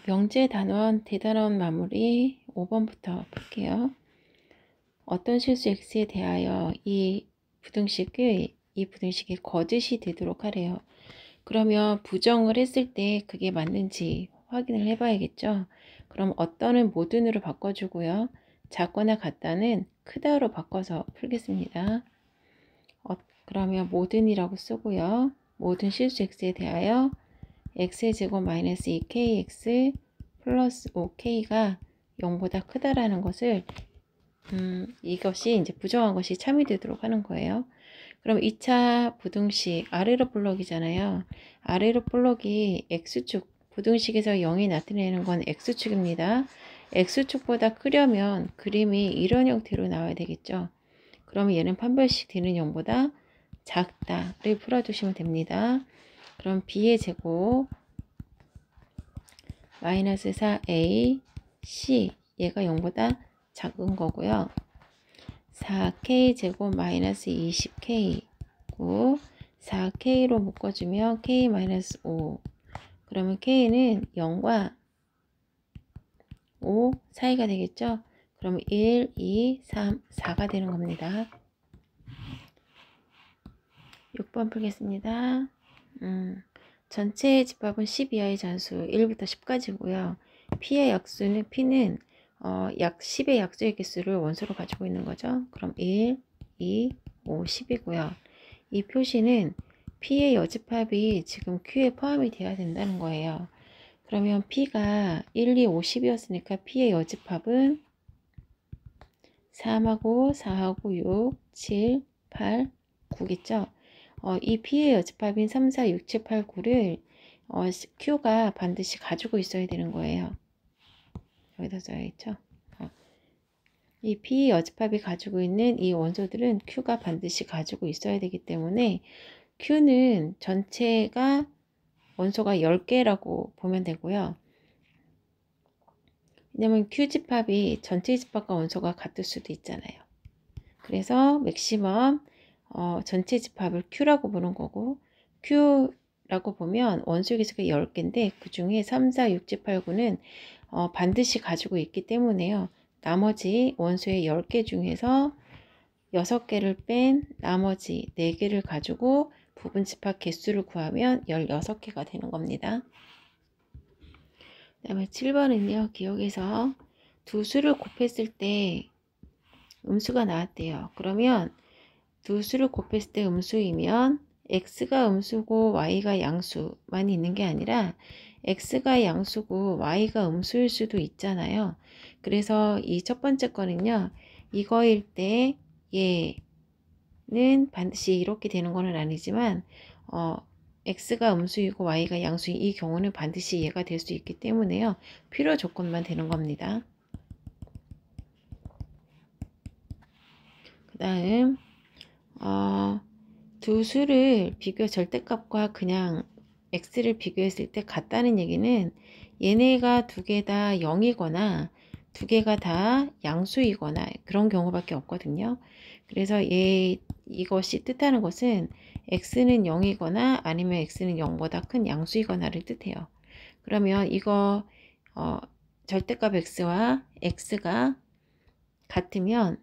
명제 단원 대단원 마무리 5번부터 볼게요. 어떤 실수 x에 대하여 이 부등식이 거짓이 되도록 하래요. 그러면 부정을 했을 때 그게 맞는지 확인을 해봐야겠죠. 그럼 어떤은 모든으로 바꿔주고요. 작거나 같다는 크다로 바꿔서 풀겠습니다. 그러면 모든이라고 쓰고요. 모든 실수 x에 대하여 x의 제곱 마이너스 2kx 플러스 5k가 0보다 크다라는 것을 이것이 이제 부정한 것이 참이 되도록 하는 거예요. 그럼 2차 부등식 아래로 볼록이잖아요. 아래로 볼록이 x축 부등식에서 0이 나타내는 건 x축입니다. x축보다 크려면 그림이 이런 형태로 나와야 되겠죠. 그러면 얘는 판별식 d는 0보다 작다를 풀어주시면 됩니다. 그럼 b의 제곱 마이너스 4a c 얘가 0보다 작은 거고요. 4k 제곱 마이너스 20k고 4k로 묶어주면 k 마이너스 5 그러면 k는 0과 5 사이가 되겠죠. 그러면 1, 2, 3, 4가 되는 겁니다. 6번 풀겠습니다. 전체의 집합은 10 이하의 잔수 1부터 10까지고요. p의 약수는 p는 약 10의 약수의 개수를 원소로 가지고 있는 거죠. 그럼 1, 2, 5, 10이고요. 이 표시는 p의 여집합이 지금 q에 포함이 되어야 된다는 거예요. 그러면 p가 1, 2, 5, 10이었으니까 p의 여집합은 3하고 4하고 6, 7, 8, 9겠죠. 이 p의 여집합인 3, 4, 6, 7, 8, 9를 q가 반드시 가지고 있어야 되는 거예요. 여기다 써야겠죠. 이 p 여집합이 가지고 있는 이 원소들은 q가 반드시 가지고 있어야 되기 때문에 q는 전체가 원소가 10개라고 보면 되고요. 왜냐면 q집합이 전체 집합과 원소가 같을 수도 있잖아요. 그래서 맥시멈 전체 집합을 q라고 보는 거고 q라고 보면 원소의 개수가 10개인데 그 중에 3, 4, 6, 7, 8, 9는 반드시 가지고 있기 때문에요. 나머지 원소의 10개 중에서 6개를 뺀 나머지 4개를 가지고 부분 집합 개수를 구하면 16개가 되는 겁니다. 그 다음에 7번은요. 기억에서 두 수를 곱했을 때 음수가 나왔대요. 그러면 두 수를 곱했을 때 음수이면 x가 음수고 y가 양수만 있는 게 아니라 x가 양수고 y가 음수일 수도 있잖아요. 그래서 이 첫 번째 거는요. 이거일 때 얘는 반드시 이렇게 되는 거는 아니지만 x가 음수이고 y가 양수인 이 경우는 반드시 얘가 될 수 있기 때문에요. 필요 조건만 되는 겁니다. 그 다음 두 수를 절대값과 그냥 x를 비교했을 때 같다는 얘기는 얘네가 두 개 다 0이거나 두 개가 다 양수이거나 그런 경우밖에 없거든요. 그래서 이것이 뜻하는 것은 x는 0이거나 아니면 x는 0보다 큰 양수이거나를 뜻해요. 그러면 이거 절대값 x와 x가 같으면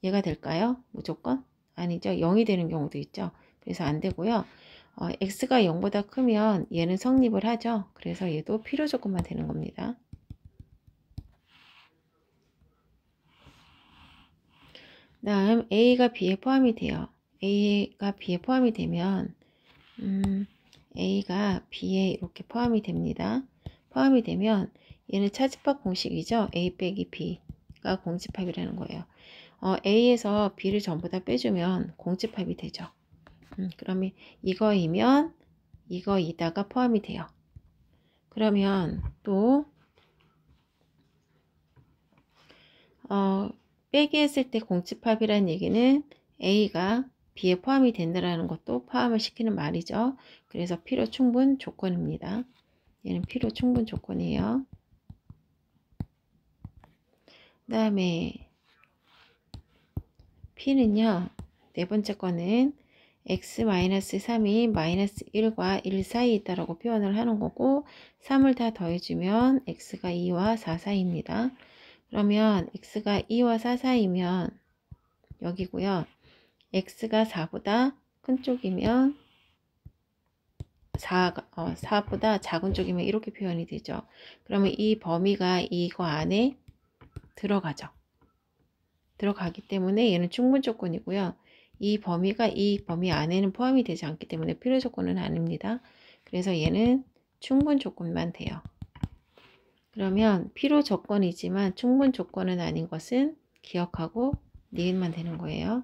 얘가 될까요? 무조건? 아니죠. 0이 되는 경우도 있죠. 그래서 안 되고요. x가 0보다 크면 얘는 성립을 하죠. 그래서 얘도 필요 조건만 되는 겁니다. 다음 a가 b에 포함이 돼요. a가 b에 포함이 되면 a가 b에 이렇게 포함이 됩니다. 포함이 되면 얘는 차집합 공식이죠. a 빼기 b가 공집합이라는 거예요. a에서 b를 전부 다 빼주면 공집합이 되죠. 그러면 이거이면 이거이다가 포함이 돼요. 그러면 또 빼기 했을 때 공집합이라는 얘기는 a가 b에 포함이 된다는 것도 포함을 시키는 말이죠. 그래서 필요 충분 조건입니다. 얘는 필요 충분 조건이에요. 그 다음에 p는요. 네 번째 거는 x-3이 마이너스 1과 1 사이에 있다라고 표현을 하는 거고 3을 다 더해주면 x가 2와 4 사이입니다. 그러면 x가 2와 4 사이면 여기고요. x가 4보다 큰 쪽이면 4보다 작은 쪽이면 이렇게 표현이 되죠. 그러면 이 범위가 이거 안에 들어가죠. 들어가기 때문에 얘는 충분 조건이고요. 이 범위가 이 범위 안에는 포함이 되지 않기 때문에 필요 조건은 아닙니다. 그래서 얘는 충분 조건만 돼요. 그러면 필요 조건이지만 충분 조건은 아닌 것은 기억하고 니은만 되는 거예요.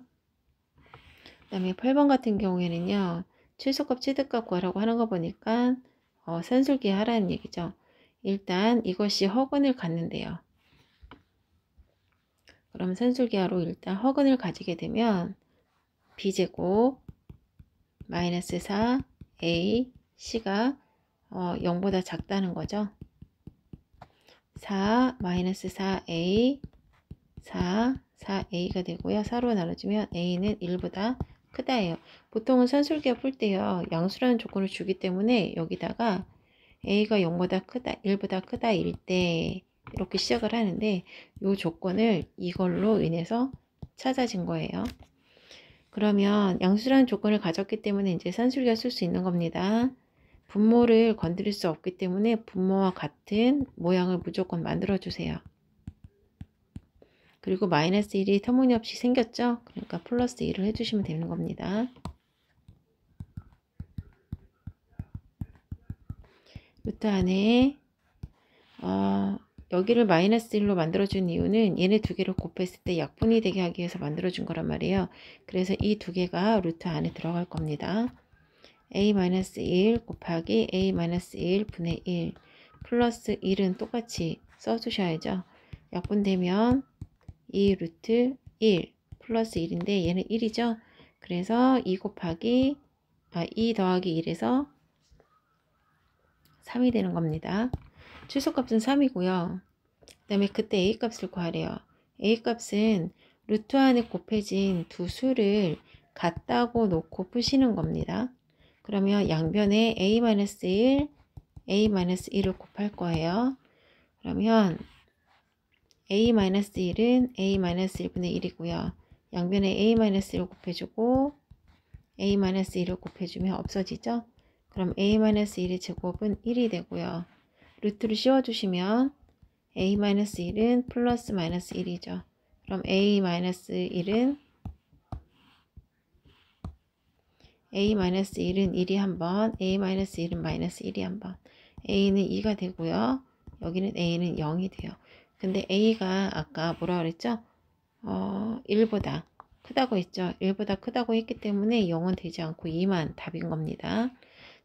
그 다음에 8번 같은 경우에는요. 최소값, 최대값 구하라고 하는 거 보니까 산술기 하라는 얘기죠. 일단 이것이 허근을 갖는데요. 그럼 산술기하로 일단 허근을 가지게 되면 b제곱 마이너스 4 a c가 0보다 작다는 거죠. 4 마이너스 4a 4a가 되고요. 4로 나눠주면 a는 1보다 크다예요. 보통은 산술기하 풀 때요. 양수라는 조건을 주기 때문에 여기다가 a가 0보다 크다, 1보다 크다 일 때 이렇게 시작을 하는데 이 조건을 이걸로 인해서 찾아진 거예요. 그러면 양수라는 조건을 가졌기 때문에 이제 산술기가 쓸 수 있는 겁니다. 분모를 건드릴 수 없기 때문에 분모와 같은 모양을 무조건 만들어 주세요. 그리고 마이너스 1이 터무니없이 생겼죠? 그러니까 플러스 1을 해주시면 되는 겁니다. 루트 안에 여기를 마이너스 1로 만들어준 이유는 얘네 두 개를 곱했을 때 약분이 되게 하기 위해서 만들어준 거란 말이에요. 그래서 이 두 개가 루트 안에 들어갈 겁니다. a-1 곱하기 a-1 분의 1 플러스 1은 똑같이 써주셔야죠. 약분되면 2 루트 1 플러스 1인데 얘는 1이죠. 그래서 2 더하기 1에서 3이 되는 겁니다. 최소값은 3이고요. 그 다음에 그때 a값을 구하래요. a값은 루트 안에 곱해진 두 수를 같다고 놓고 푸시는 겁니다. 그러면 양변에 a-1, a-1을 곱할 거예요. 그러면 a-1은 a-1분의 1이고요. 양변에 a-1을 곱해주고 a-1을 곱해주면 없어지죠? 그럼 a-1의 제곱은 1이 되고요. 루트를 씌워주시면 a-1은 플러스 마이너스 1이죠. 그럼 a-1은 a-1은 1이 한번, a-1은 마이너스 1이 한번, a는 2가 되고요. 여기는 a는 0이 돼요. 근데 a가 아까 뭐라 그랬죠? 1보다 크다고 했죠. 1보다 크다고 했기 때문에 0은 되지 않고 2만 답인 겁니다.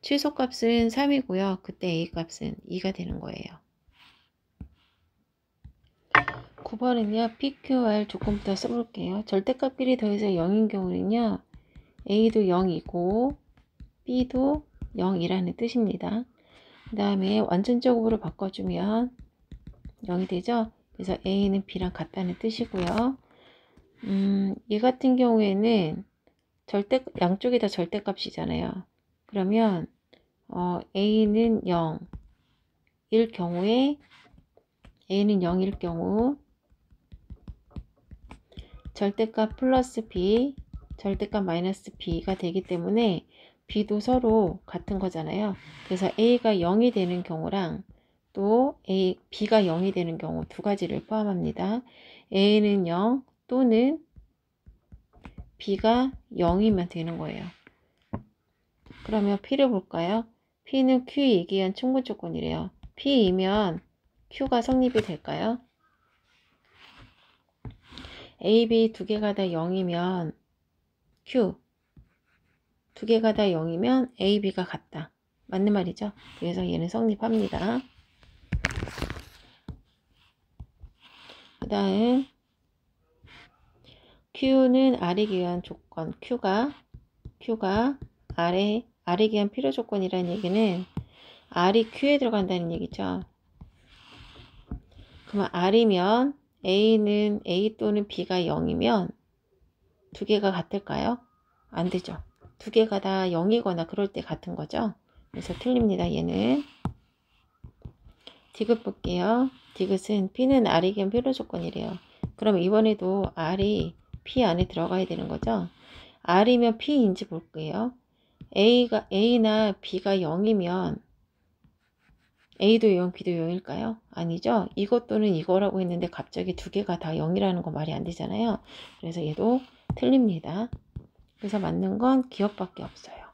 최소값은 3이고요. 그때 a값은 2가 되는 거예요. 9번은요. PQR 조건부터 써볼게요. 절대값끼리 더해서 0인 경우는요. A도 0이고 B도 0이라는 뜻입니다. 그 다음에 완전적으로 바꿔주면 0이 되죠. 그래서 A는 B랑 같다는 뜻이고요. 이 같은 경우에는 양쪽이 다 절대값이잖아요. 그러면 A는 0일 경우에 A는 0일 경우 절대값 플러스 B, 절대값 마이너스 B가 되기 때문에 B도 서로 같은 거잖아요. 그래서 A가 0이 되는 경우랑 또 B가 0이 되는 경우 두 가지를 포함합니다. A는 0 또는 B가 0이면 되는 거예요. 그러면 P를 볼까요? P는 Q 얘기한 충분 조건이래요. P이면 Q가 성립이 될까요? A, B 두 개가 다 0이면 Q 두 개가 다 0이면 A, B가 같다. 맞는 말이죠? 그래서 얘는 성립합니다. 그 다음 Q는 R에 기한 조건 Q가 R에 기한 필요 조건이라는 얘기는 R이 Q에 들어간다는 얘기죠. 그러면 R이면 A 또는 B가 0이면 두 개가 같을까요? 안 되죠. 두 개가 다 0이거나 그럴 때 같은 거죠. 그래서 틀립니다. 얘는. 디귿 볼게요. 디귿은 P는 R이 겸 필요 조건이래요. 그럼 이번에도 R이 P 안에 들어가야 되는 거죠. R이면 P인지 볼게요. A나 B가 0이면 A도 0, B도 0일까요? 아니죠. 이것 또는 이거라고 했는데 갑자기 두 개가 다 0이라는 거 말이 안 되잖아요. 그래서 얘도 틀립니다. 그래서 맞는 건 기억밖에 없어요.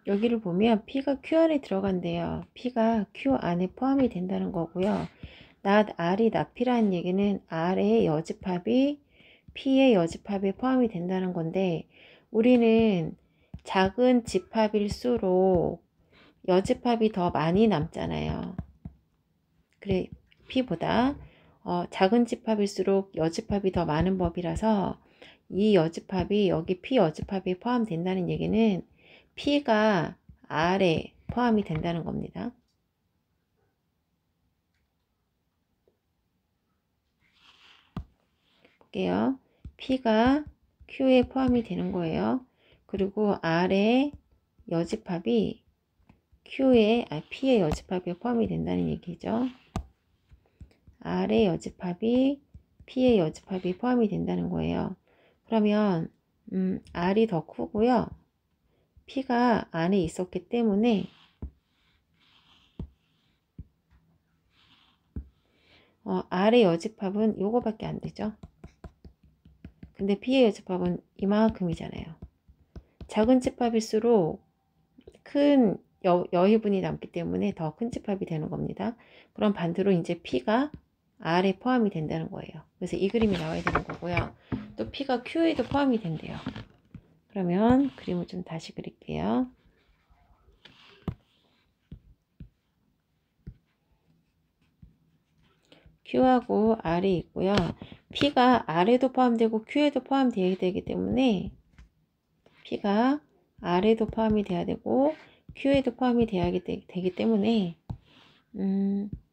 여기를 보면 P가 Q 안에 들어간대요. P가 Q 안에 포함이 된다는 거고요. R이 P라는 얘기는 R의 여집합이 P의 여집합에 포함이 된다는 건데 우리는 작은 집합일수록 여집합이 더 많이 남잖아요. 그래, P보다 작은 집합일수록 여집합이 더 많은 법이라서 이 여집합이 여기 P 여집합에 포함된다는 얘기는 P가 R에 포함이 된다는 겁니다. 볼게요. P가 Q에 포함이 되는 거예요. 그리고 R의 여집합이 P의 여집합에 포함이 된다는 얘기죠. R의 여집합이 P의 여집합이 포함이 된다는 거예요. 그러면 R이 더 크고요. P가 안에 있었기 때문에 R의 여집합은 요거밖에 안 되죠. 근데 P의 여집합은 이만큼이잖아요. 작은 집합일수록 큰 여유분이 남기 때문에 더 큰 집합이 되는 겁니다. 그럼 반대로 이제 P가 R에 포함이 된다는 거예요. 그래서 이 그림이 나와야 되는 거고요. 또 P가 Q에도 포함이 된대요. 그러면 그림을 좀 다시 그릴게요. Q하고 R이 있고요. P가 R에도 포함되고 Q에도 포함되어야 되기 때문에 P가 R에도 포함이 돼야 되고 Q에도 포함이 돼야 되기 때문에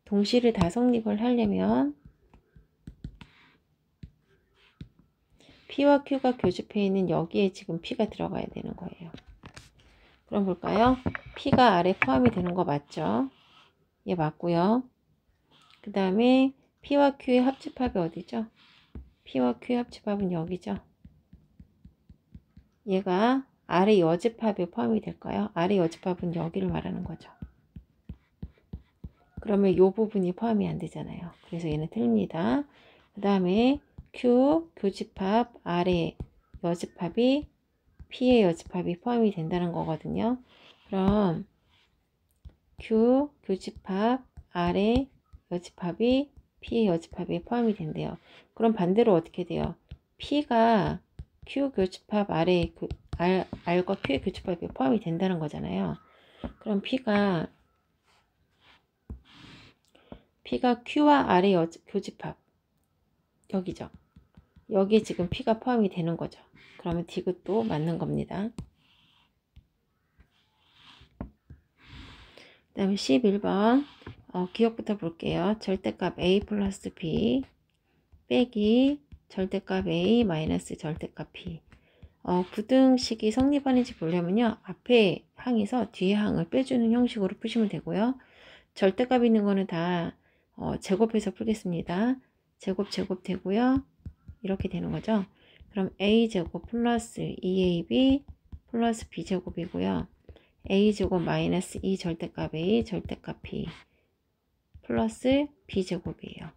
동시를 다 성립을 하려면 P와 Q가 교집해 있는 여기에 지금 P가 들어가야 되는 거예요. 그럼 볼까요? P가 R에 포함이 되는 거 맞죠? 예, 맞고요. 그 다음에 P와 Q의 합집합이 어디죠? P와 Q의 합집합은 여기죠. 얘가 R의 여집합에 포함이 될까요? R의 여집합은 여기를 말하는 거죠. 그러면 이 부분이 포함이 안 되잖아요. 그래서 얘는 틀립니다. 그 다음에 Q 교집합 R의 여집합이 P의 여집합이 포함이 된다는 거거든요. 그럼 Q 교집합 R의 여집합이 P의 여집합에 포함이 된대요. 그럼 반대로 어떻게 돼요? P가 Q 교집합 R과 Q의 교집합에 포함이 된다는 거잖아요. 그럼 P가 Q와 R의 교집합 여기죠. 여기에 지금 P가 포함이 되는 거죠. 그러면 디귿도 맞는 겁니다. 그 다음에 11번 기억부터 볼게요. 절대값 A 플러스 B 빼기 절대값 A 마이너스 절대값 B 부등식이 성립하는지 보려면요. 앞에 항에서 뒤에 항을 빼주는 형식으로 푸시면 되고요. 절대값 있는 거는 다 제곱해서 풀겠습니다. 제곱 되고요. 이렇게 되는 거죠. 그럼 A제곱 플러스 2AB 플러스 B제곱이고요. A제곱 마이너스 2 절대값 A 절대값 B 플러스 B제곱이에요.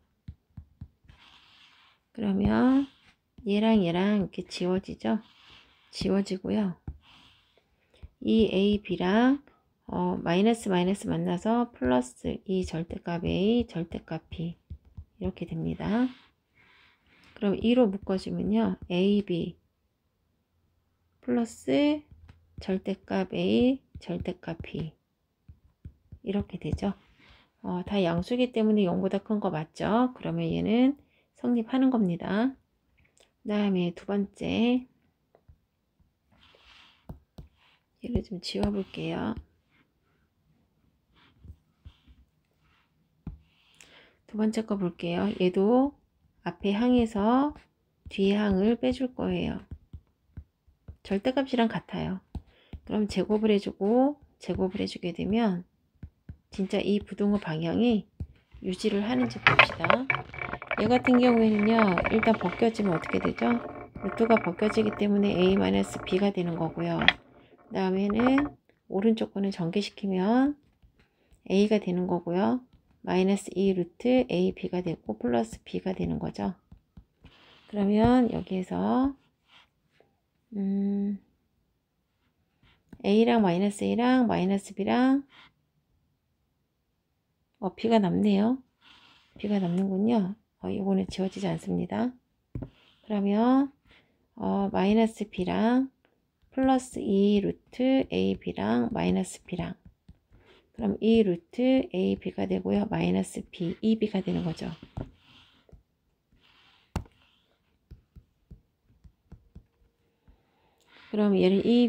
그러면 얘랑 이렇게 지워지죠. 지워지고요. 이 A, B랑 마이너스 만나서 플러스 2 절대값 A 절대값 B 이렇게 됩니다. 그럼 2로 묶어주면요. AB 플러스 절대값 A 절대값 B 이렇게 되죠. 다 양수기 때문에 0보다 큰 거 맞죠? 그러면 얘는 성립하는 겁니다. 그 다음에 두 번째 얘를 좀 지워볼게요. 두 번째 거 볼게요. 얘도 앞에 항에서 뒤에 항을 빼줄 거예요. 절대값이랑 같아요. 그럼 제곱을 해주고 제곱을 해주게 되면 진짜 이 부등호 방향이 유지를 하는지 봅시다. 얘 같은 경우에는요, 일단 벗겨지면 어떻게 되죠? 루트가 벗겨지기 때문에 a-b가 되는 거고요. 그 다음에는 오른쪽 거는 전개시키면 a가 되는 거고요. 마이너스 2 루트 ab가 되고 플러스 b가 되는 거죠. 그러면 여기에서 a랑 마이너스 a랑 마이너스 b랑 b가 남네요. b가 남는군요. 이거는 지워지지 않습니다. 그러면 마이너스 b랑 플러스 2 루트 ab랑 마이너스 b랑 그럼 2 루트 ab가 되고요. 마이너스 b, 2b가 되는 거죠. 그럼 얘를 2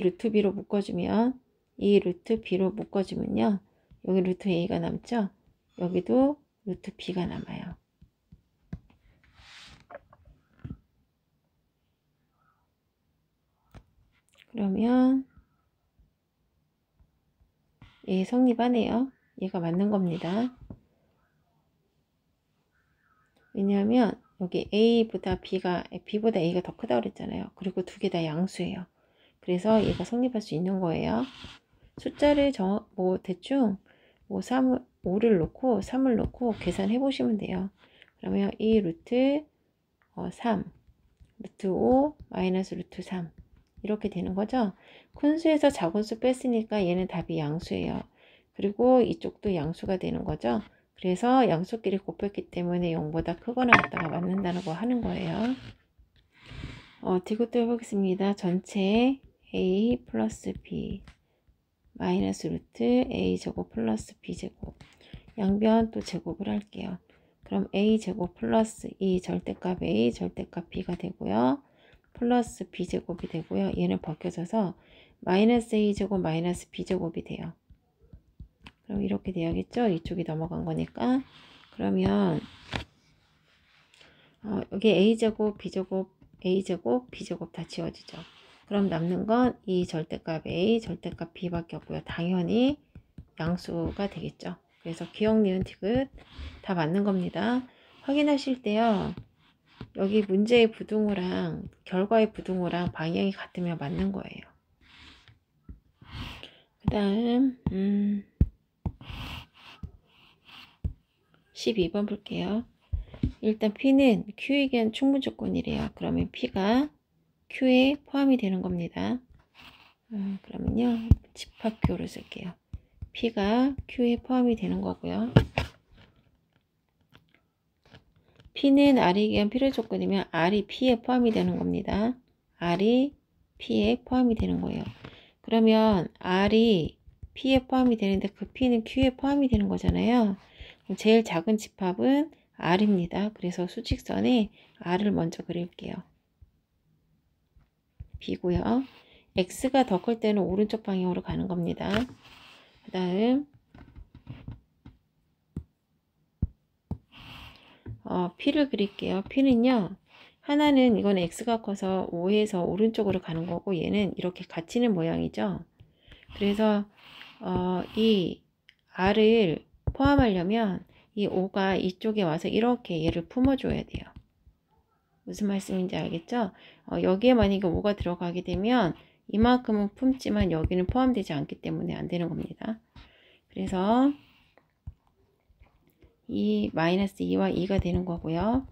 루트 b로 묶어주면 2 루트 b로 묶어주면요. 여기 루트 a가 남죠. 여기도 루트 b가 남아요. 그러면 얘 성립하네요. 얘가 맞는 겁니다. 왜냐하면 여기 A보다 B보다 A가 더 크다고 그랬잖아요. 그리고 두 개 다 양수예요. 그래서 얘가 성립할 수 있는 거예요. 숫자를 대충 5를 놓고 3을 놓고 계산해 보시면 돼요. 그러면 2 루트 3 루트 5 마이너스 루트 3 이렇게 되는 거죠. 큰 수에서 작은 수 뺐으니까 얘는 답이 양수예요. 그리고 이쪽도 양수가 되는 거죠. 그래서 양수끼리 곱했기 때문에 0보다 크거나 같다가 맞는다고 하는 거예요. 디귿도 해보겠습니다. 전체 a 플러스 b 마이너스 루트 a제곱 플러스 b제곱 양변 또 제곱을 할게요. 그럼 a제곱 플러스 이 절대값 a 절대값 b가 되고요. 플러스 b제곱이 되고요. 얘는 벗겨져서 마이너스 a제곱 마이너스 b제곱이 돼요. 그럼 이렇게 돼야겠죠? 이쪽이 넘어간 거니까. 그러면 여기 a제곱 b제곱 a제곱 b제곱 다 지워지죠. 그럼 남는 건 이 절대값 a 절대값 b밖에 없고요. 당연히 양수가 되겠죠. 그래서 기억, 니은, 디귿 다 맞는 겁니다. 확인하실 때요. 여기 문제의 부등호랑 결과의 부등호랑 방향이 같으면 맞는 거예요. 그 다음 12번 볼게요. 일단 P는 Q에겐 충분 조건이래요. 그러면 P가 Q에 포함이 되는 겁니다. 그러면요. 집합교를 쓸게요. P가 Q에 포함이 되는 거고요. P는 R에겐 필요 조건이면 R이 P에 포함이 되는 겁니다. R이 P에 포함이 되는 거예요. 그러면 R이 P에 포함이 되는데 그 P는 Q에 포함이 되는 거잖아요. 제일 작은 집합은 R입니다. 그래서 수직선에 R을 먼저 그릴게요. B고요. X가 더 클 때는 오른쪽 방향으로 가는 겁니다. 그 다음 P를 그릴게요. P는요. 하나는 이건 X가 커서 5에서 오른쪽으로 가는 거고 얘는 이렇게 갇히는 모양이죠. 그래서 이 R을 포함하려면 이 5가 이쪽에 와서 이렇게 얘를 품어줘야 돼요. 무슨 말씀인지 알겠죠? 여기에 만약에 5가 들어가게 되면 이만큼은 품지만 여기는 포함되지 않기 때문에 안 되는 겁니다. 그래서 이 마이너스 2와 2가 되는 거고요.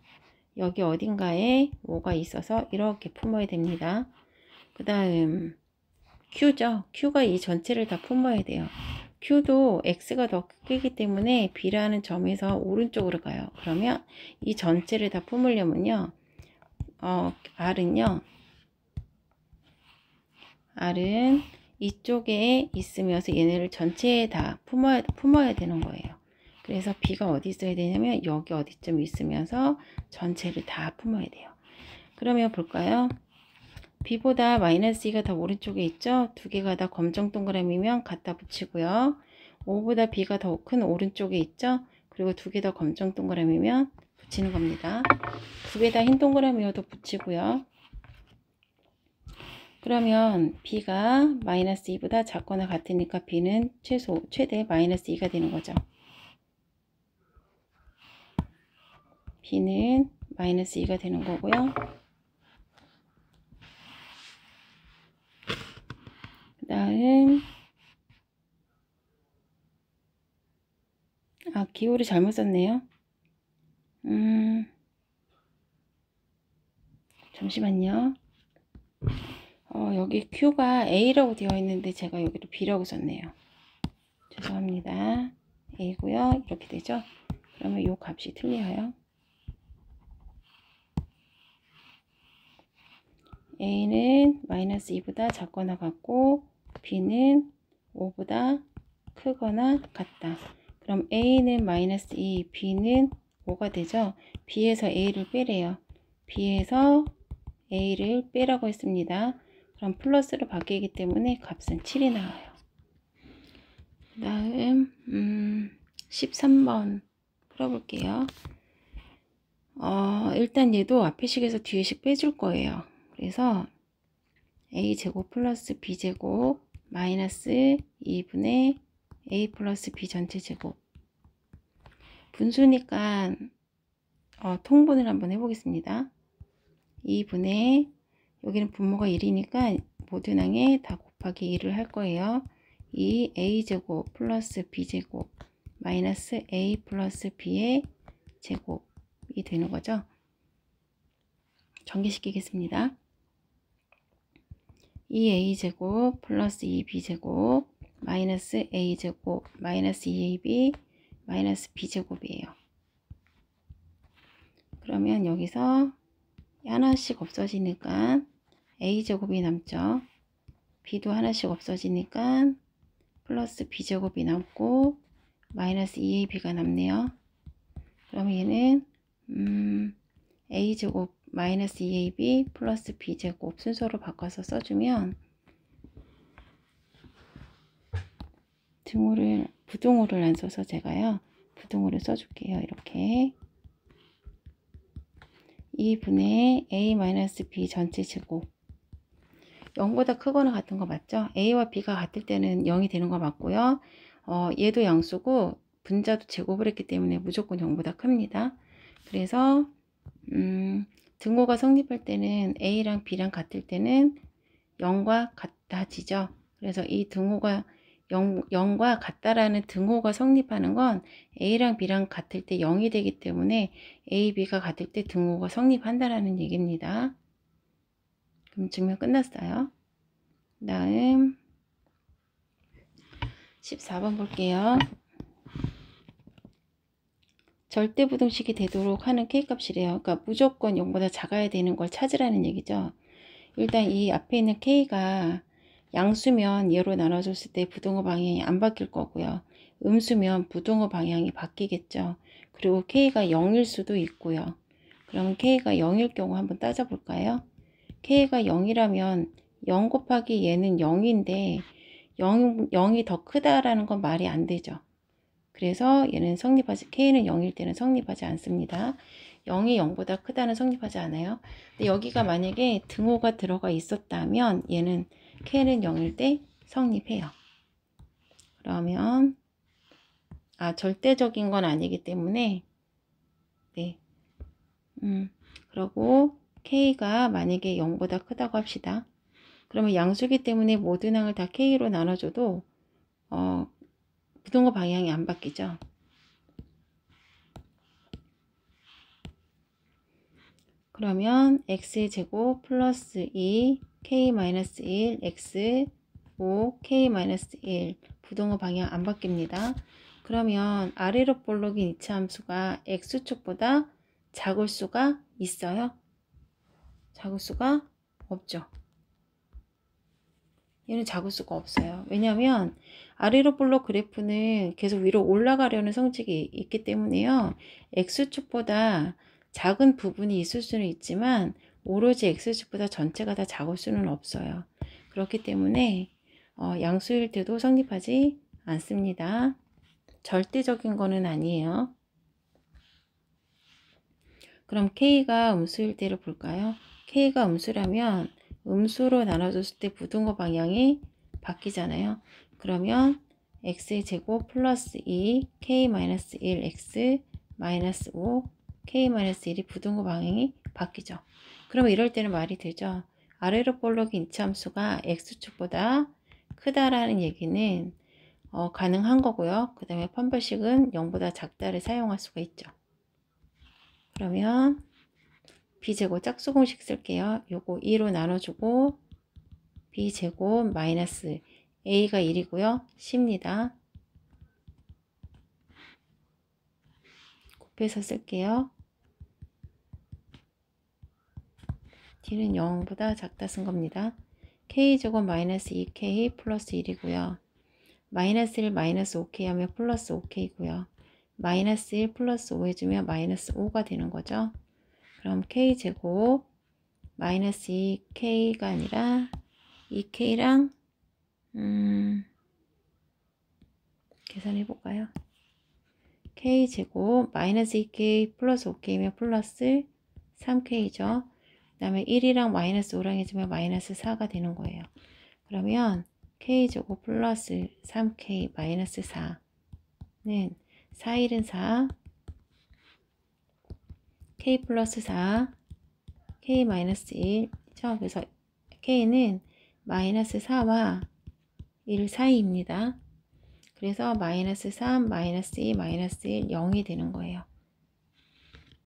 여기 어딘가에 5가 있어서 이렇게 품어야 됩니다. 그 다음 Q죠. Q가 이 전체를 다 품어야 돼요. Q도 X가 더 크기 때문에 B라는 점에서 오른쪽으로 가요. 그러면 이 전체를 다 품으려면요. R은 이쪽에 있으면서 얘네를 전체에 다 품어야 되는 거예요. 그래서 B가 어디 있어야 되냐면 여기 어디쯤 있으면서 전체를 다 품어야 돼요. 그러면 볼까요? B보다 마이너스 2가 더 오른쪽에 있죠? 두 개가 다 검정 동그라미면 갖다 붙이고요. 5보다 B가 더 큰 오른쪽에 있죠? 그리고 두 개 더 검정 동그라미면 붙이는 겁니다. 두 개 다 흰 동그라미여도 붙이고요. 그러면 b가 마이너스 2보다 작거나 같으니까 b는 최대 마이너스 2가 되는 거죠. b는 마이너스 2가 되는 거고요. 그 다음 기호를 잘못 썼네요. 잠시만요. 여기 Q가 A라고 되어 있는데 제가 여기도 B라고 썼네요. 죄송합니다. A고요. 이렇게 되죠. 그러면 이 값이 틀려요. A는 마이너스 2보다 작거나 같고 B는 5보다 크거나 같다. 그럼 A는 마이너스 2, B는 5가 되죠. B에서 A를 빼래요. B에서 A를 빼라고 했습니다. 그럼 플러스로 바뀌기 때문에 값은 7이 나와요. 그 다음 13번 풀어볼게요. 일단 얘도 앞에 식에서 뒤에 식 빼줄 거예요. 그래서 a제곱 플러스 b제곱 마이너스 2분의 a 플러스 b 전체 제곱. 분수니까 통분을 한번 해보겠습니다. 2분의 여기는 분모가 1이니까 모든 항에 다 곱하기 1을 할 거예요. 2a제곱 플러스 b제곱 마이너스 a 플러스 b의 제곱이 되는 거죠. 전개시키겠습니다. 2a제곱 플러스 2b제곱 마이너스 a제곱 마이너스 2ab 마이너스 b제곱이에요. 그러면 여기서 하나씩 없어지니까 a제곱이 남죠. b도 하나씩 없어지니까 플러스 b제곱이 남고 마이너스 2ab가 남네요. 그럼 얘는 a제곱 마이너스 2ab 플러스 b제곱 순서로 바꿔서 써주면 부등호를 안 써서 제가요 부등호를 써줄게요. 이렇게 2분의 a 마이너스 b 전체 제곱 0보다 크거나 같은 거 맞죠? a와 b가 같을 때는 0이 되는 거 맞고요. 얘도 양수고 분자도 제곱을 했기 때문에 무조건 0보다 큽니다. 그래서 등호가 성립할 때는 a랑 b랑 같을 때는 0과 같아지죠. 그래서 이 등호가 0과 같다라는 등호가 성립하는 건 a랑 b랑 같을 때 0이 되기 때문에 a, b가 같을 때 등호가 성립한다라는 얘기입니다. 그럼 증명 끝났어요. 다음 14번 볼게요. 절대부등식이 되도록 하는 k값이래요. 그러니까 무조건 0보다 작아야 되는 걸 찾으라는 얘기죠. 일단 이 앞에 있는 k가 양수면 얘로 나눠줬을 때 부등호 방향이 안 바뀔 거고요. 음수면 부등호 방향이 바뀌겠죠. 그리고 k가 0일 수도 있고요. 그럼 k가 0일 경우 한번 따져볼까요? k가 0이라면 0 곱하기 얘는 0인데 0이 더 크다라는 건 말이 안 되죠. 그래서 얘는 k는 0일 때는 성립하지 않습니다. 0이 0보다 크다는 성립하지 않아요. 근데 여기가 만약에 등호가 들어가 있었다면 얘는 k는 0일 때 성립해요. 그러면 절대적인 건 아니기 때문에 네. 그러고 k가 만약에 0보다 크다고 합시다. 그러면 양수기 때문에 모든 항을 다 k로 나눠줘도 부등호 방향이 안 바뀌죠. 그러면 x제곱 플러스 2 k-1 x 5 k-1 부등호 방향 안 바뀝니다. 그러면 아래로 볼록인 이차함수가 x축보다 작을 수가 있어요? 작을 수가 없죠. 얘는 작을 수가 없어요. 왜냐하면 아래로 볼록 그래프는 계속 위로 올라가려는 성질이 있기 때문에요. x축보다 작은 부분이 있을 수는 있지만 오로지 x축보다 전체가 다 작을 수는 없어요. 그렇기 때문에 양수일 때도 성립하지 않습니다. 절대적인 거는 아니에요. 그럼 K가 음수일 때를 볼까요? K가 음수라면 음수로 나눠줬을 때 부등호 방향이 바뀌잖아요. 그러면 x의 제곱 플러스 2 k-1 x 마이너스 5 k-1이 부등호 방향이 바뀌죠. 그럼 이럴 때는 말이 되죠. 아래로 볼록인 이차함수가 x축보다 크다라는 얘기는 가능한 거고요. 그 다음에 판별식은 0보다 작다를 사용할 수가 있죠. 그러면 b제곱 짝수공식 쓸게요. 요거 2로 나눠주고 b제곱 마이너스 a가 1이고요. c입니다. 곱해서 쓸게요. d는 0보다 작다 쓴 겁니다. k제곱 마이너스 2k 플러스 1이고요. 마이너스 1 마이너스 5k 하면 플러스 5k고요. 마이너스 1 플러스 5 해주면 마이너스 5가 되는 거죠. 그럼 k제곱 마이너스 2k가 아니라 2k랑 계산해 볼까요? k제곱 마이너스 2k 플러스 5k면 플러스 3k죠. 그 다음에 1이랑 마이너스 5랑 해주면 마이너스 4가 되는 거예요. 그러면 k제곱 플러스 3k 마이너스 4는 4, 1은 4 k 플러스 4 k 마이너스 1이죠. 그래서 k는 마이너스 4와 1 사이입니다. 그래서 마이너스 3, 마이너스 2, 마이너스 1, 0이 되는 거예요.